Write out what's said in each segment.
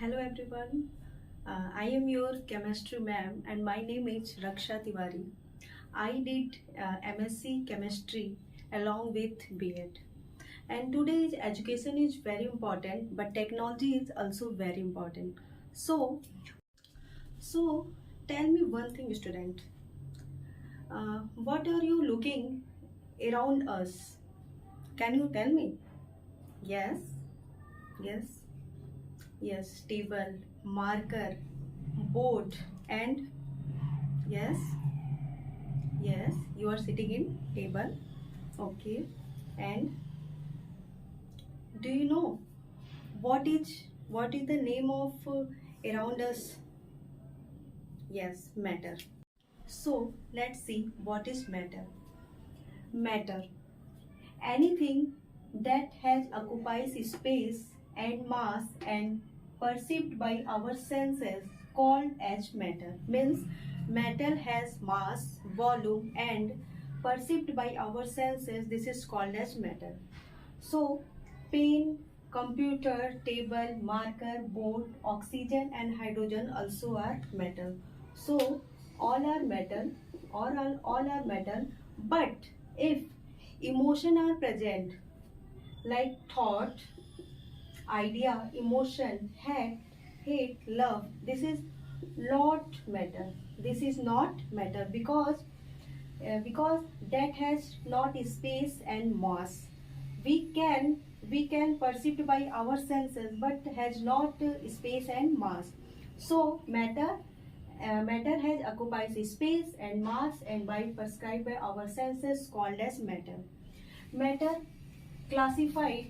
Hello everyone, I am your chemistry ma'am and my name is Raksha Tiwari. I did MSc chemistry along with B.Ed. And today's education is very important but technology is also very important. So, so tell me one thing student, what are you looking around us? Can you tell me? Yes, yes, yes, table, marker, board and yes. Yes, you are sitting in table. Okay. And do you know what is the name of around us? Yes, matter. So let's see what is matter. Matter. Anything that has occupies space and mass and perceived by our senses called as matter. Means matter has mass, volume and perceived by our senses. This is called as matter. So, pen, computer, table, marker, board, oxygen and hydrogen also are metal. So, all are metal, all are metal, but if emotion are present like thought, idea, emotion, hate, love, this is not matter. This is not matter because that has not space and mass. We can perceive by our senses but has not space and mass. So matter has occupies space and mass and by prescribed by our senses called as matter. Matter classified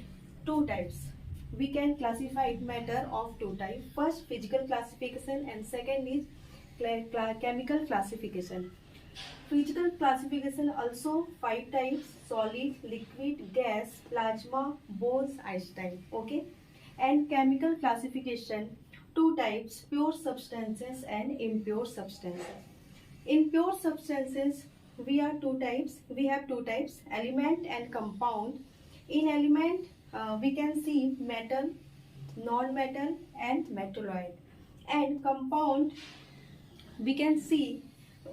two types. We can classify matter of two types. First, physical classification and second is chemical classification. Physical classification also five types: solid, liquid, gas, plasma, Bose, Einstein. Okay, and chemical classification two types: pure substances and impure substances. In pure substances, we are two types. We have two types: element and compound. In element, we can see metal, non-metal, and metalloid. And compound, we can see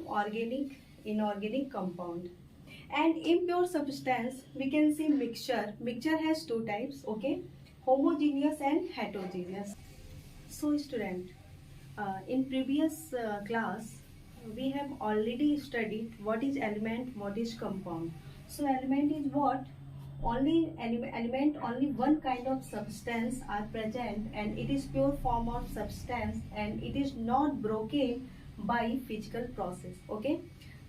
organic, inorganic compound. And impure substance, we can see mixture. Mixture has two types, okay? Homogeneous and heterogeneous. So student, in previous class, we have already studied what is element, what is compound. So element is what? Only element, only one kind of substance are present and it is pure form of substance and it is not broken by physical process. Okay,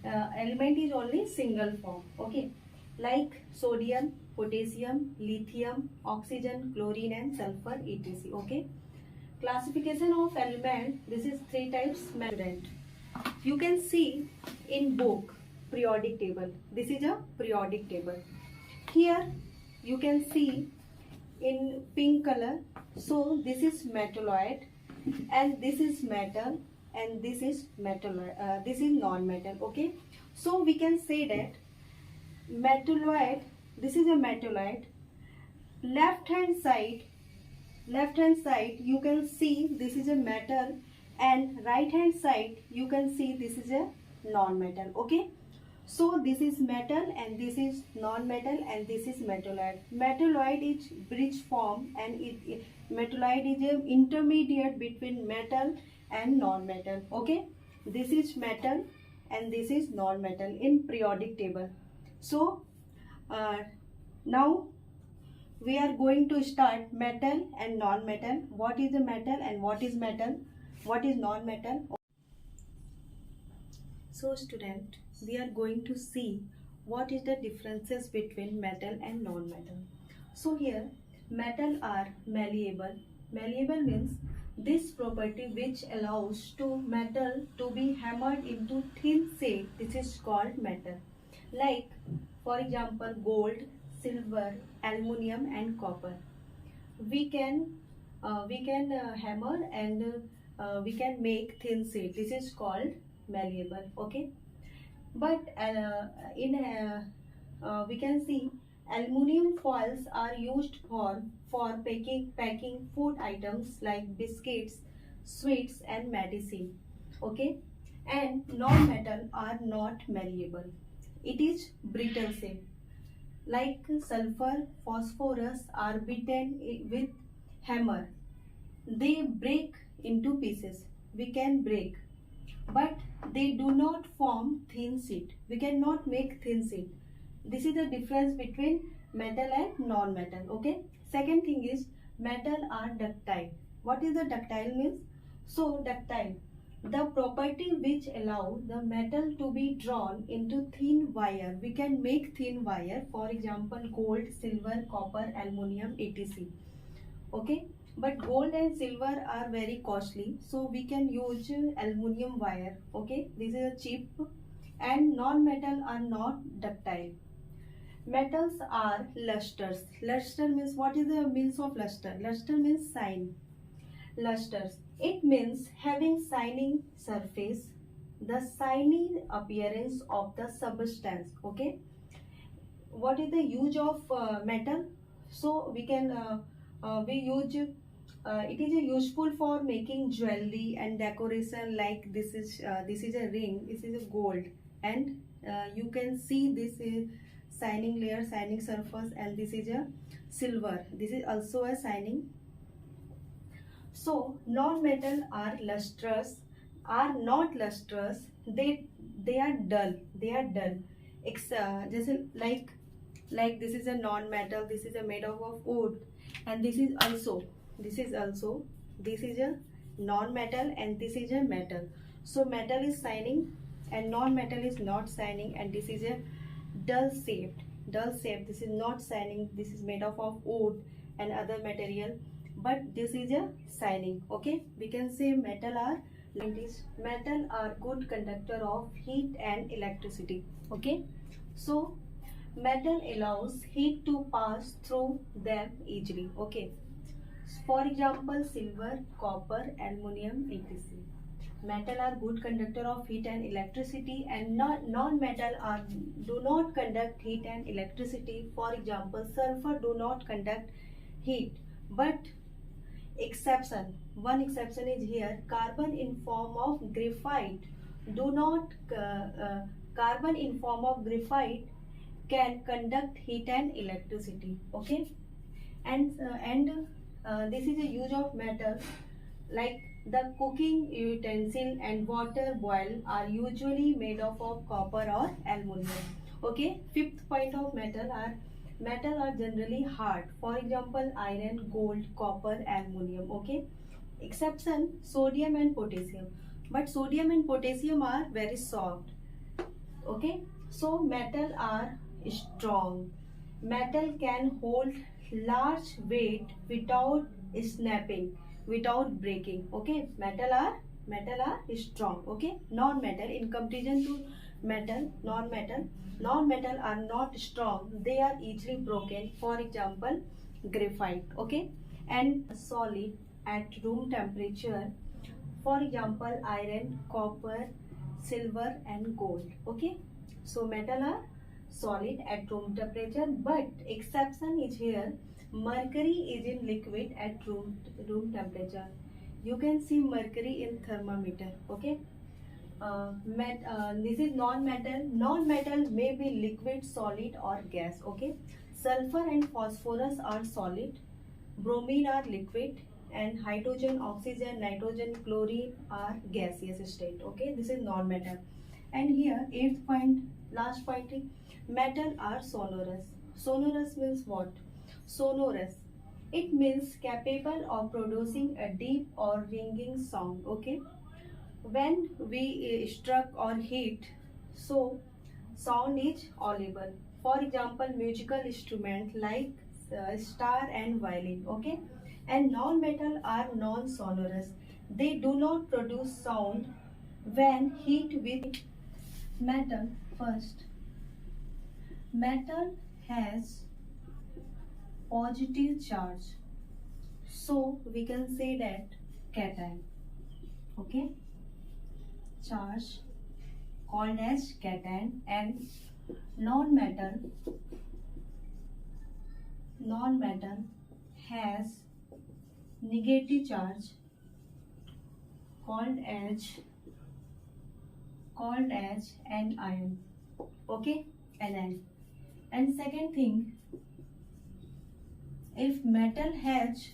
element is only single form. Okay, like sodium, potassium, lithium, oxygen, chlorine and sulfur, etc. Okay, classification of element, this is three types student. You can see in book periodic table. This is a periodic table. Here you can see in pink color. So this is metalloid and this is metal and this is metalloid. This is non-metal. Okay. So we can say that metalloid. This is a metalloid. Left hand side you can see this is a metal and right hand side you can see this is a non-metal. Okay, so this is metal and this is non-metal and this is metalloid. Metalloid is bridge form and metalloid is an intermediate between metal and non-metal. Okay, this is metal and this is non-metal in periodic table. So now we are going to start metal and non-metal. What is the metal and what is metal? What is non-metal? So student, we are going to see what is the differences between metal and non-metal. So here, metal are malleable. Malleable means this property which allows to metal to be hammered into thin sheet. This is called metal. Like for example, gold, silver, aluminium and copper. We can hammer and we can make thin sheet. This is called malleable. Okay, but in we can see Aluminium foils are used for packing food items like biscuits, sweets and medicine. Okay, and non-metal are not malleable. It is brittle shape. Like sulfur, phosphorus are beaten with hammer. They break into pieces. We can break, but they do not form thin sheet. We cannot make thin sheet. This is the difference between metal and non-metal. Okay. Second thing is metal are ductile. What is the ductile means? So ductile, the property which allow the metal to be drawn into thin wire. We can make thin wire. For example, gold, silver, copper, aluminium, etc. Okay, but gold and silver are very costly, so we can use aluminium wire. Okay, this is a cheap, and non-metal are not ductile. Metals are lusters. Luster means, what is the means of luster? Luster means shine. Lusters, it means having shining surface, the shiny appearance of the substance. Okay, what is the use of metal? So we can we use it is useful for making jewelry and decoration. Like this is a ring, this is a gold, and you can see this is shining layer, shining surface, and this is a silver, this is also a shining. So non-metal are lustrous, are not lustrous. They are dull. They are dull. Just like this is a non-metal. This is a made up of wood, and this is also this is a non-metal, and this is a metal. So metal is shining, and non-metal is not shining, and this is a dull shaped. Dull shape. This is not shining. This is made up of wood and other material, but this is a shining. Okay, we can say metal are good conductor of heat and electricity. Okay, so metal allows heat to pass through them easily. Okay, for example, silver, copper, aluminium, etc. Metal are good conductor of heat and electricity, and non-metal are do not conduct heat and electricity. For example, sulfur do not conduct heat, but exception, one exception is here, carbon in form of graphite do not carbon in form of graphite can conduct heat and electricity. Okay, and this is a use of metal. Like the cooking utensil and water boil are usually made up of copper or aluminium. Okay, fifth point of metal are generally hard. For example, iron, gold, copper, aluminium. Okay, exception sodium and potassium, but sodium and potassium are very soft. Okay, so metal are strong. Metal can hold large weight without snapping, without breaking. Okay, metal are strong. Okay, non-metal in comparison to non-metal are not strong. They are easily broken. For example, graphite. Okay, and solid at room temperature. For example, iron, copper, silver and gold. Okay, so metal are solid at room temperature, but exception is here, mercury is in liquid at room temperature. You can see mercury in thermometer. Okay, this is non-metal. Non-metal may be liquid, solid or gas. Okay, sulfur and phosphorus are solid, bromine are liquid, and hydrogen, oxygen, nitrogen, chlorine are gaseous state. Okay, this is non-metal. And here eighth point, last point, metal are sonorous. Sonorous means what? Sonorous, it means capable of producing a deep or ringing sound. Okay, when we struck or hit, so sound is audible. For example, musical instrument like star and violin. Okay, and non-metal are non-sonorous. They do not produce sound when hit with metal. First, metal has positive charge, so we can say that cation. Okay, charge called as cation, and non-metal non-metal has negative charge called as anion. Okay, anion. And second thing, if metal has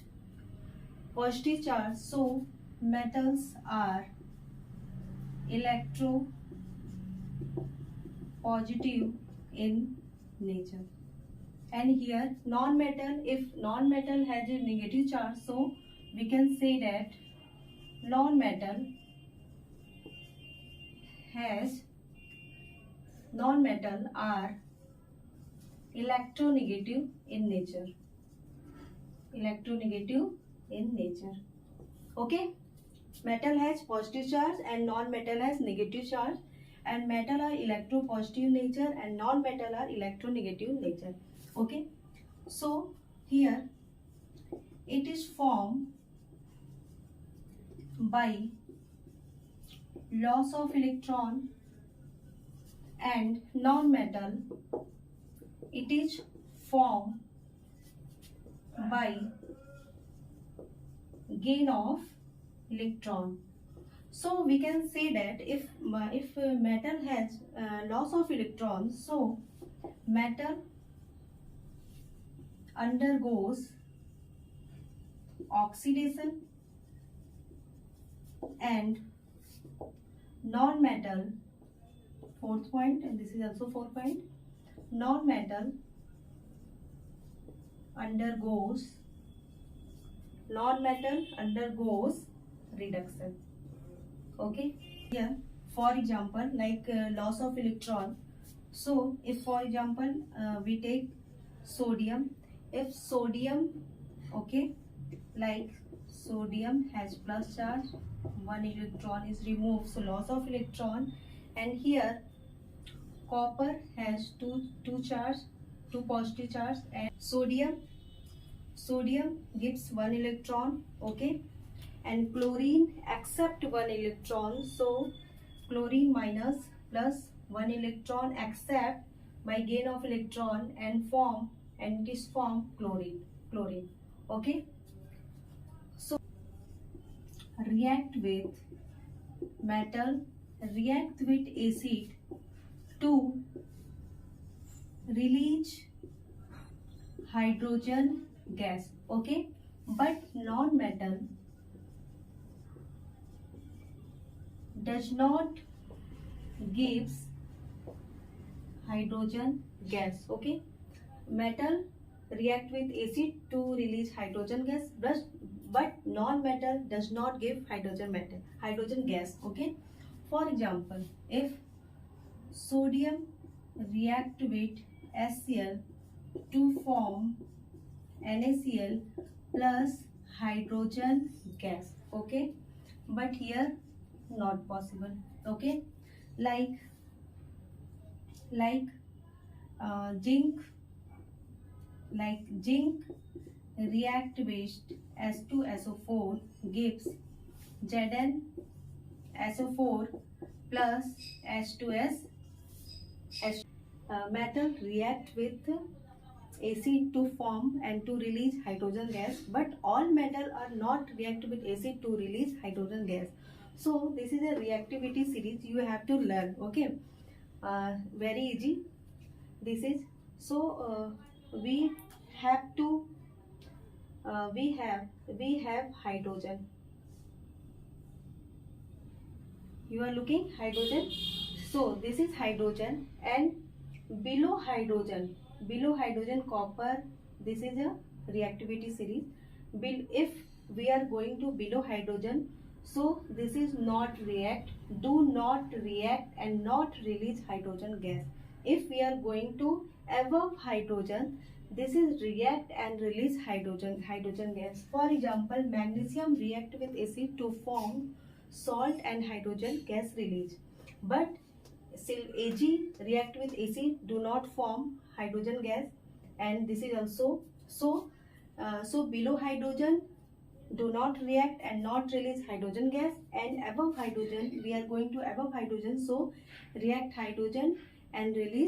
positive charge, so metals are electropositive in nature. And here non-metal, if non-metal has a negative charge, so we can say that non-metal are electronegative in nature. Electronegative in nature. Okay, metal has positive charge and non-metal has negative charge, and metal are electropositive nature and non-metal are electronegative nature. Okay, so here it is formed by loss of electron, and non-metal it is formed by gain of electron. So we can say that if metal has loss of electrons, so metal undergoes oxidation, and non-metal, fourth point, and this is also fourth point, non-metal undergoes reduction. Okay, here for example, like loss of electron. So if for example we take sodium, if sodium, okay, like sodium has plus charge, one electron is removed, so loss of electron. And here copper has two positive charge, and sodium gives one electron. Okay, and chlorine accept one electron, so chlorine minus plus one electron accept by gain of electron and it is form chlorine. Okay, so react with metal, react with acid to release hydrogen gas. Okay, but non-metal does not gives hydrogen gas. Okay, metal react with acid to release hydrogen gas, but non-metal does not give hydrogen gas. Okay, for example, if sodium react with HCl to form NaCl plus hydrogen gas. Okay, but here not possible. Okay, like zinc react with S2SO4 gives ZnSO4 plus H2S. Metal react with acid to form and to release hydrogen gas, but all metal are not react with acid to release hydrogen gas. So this is a reactivity series you have to learn. Okay, very easy this is. So we have to we have hydrogen. You are looking hydrogen, so this is hydrogen, and below hydrogen copper. This is a reactivity series. If we are going to below hydrogen, so this is not react, do not react and not release hydrogen gas. If we are going to above hydrogen, this is react and release hydrogen gas. For example, magnesium react with acid to form salt and hydrogen gas release, but Ag react with acid do not form hydrogen gas, and this is also so below hydrogen do not react and not release hydrogen gas, and above hydrogen we are going to above hydrogen, so react hydrogen and release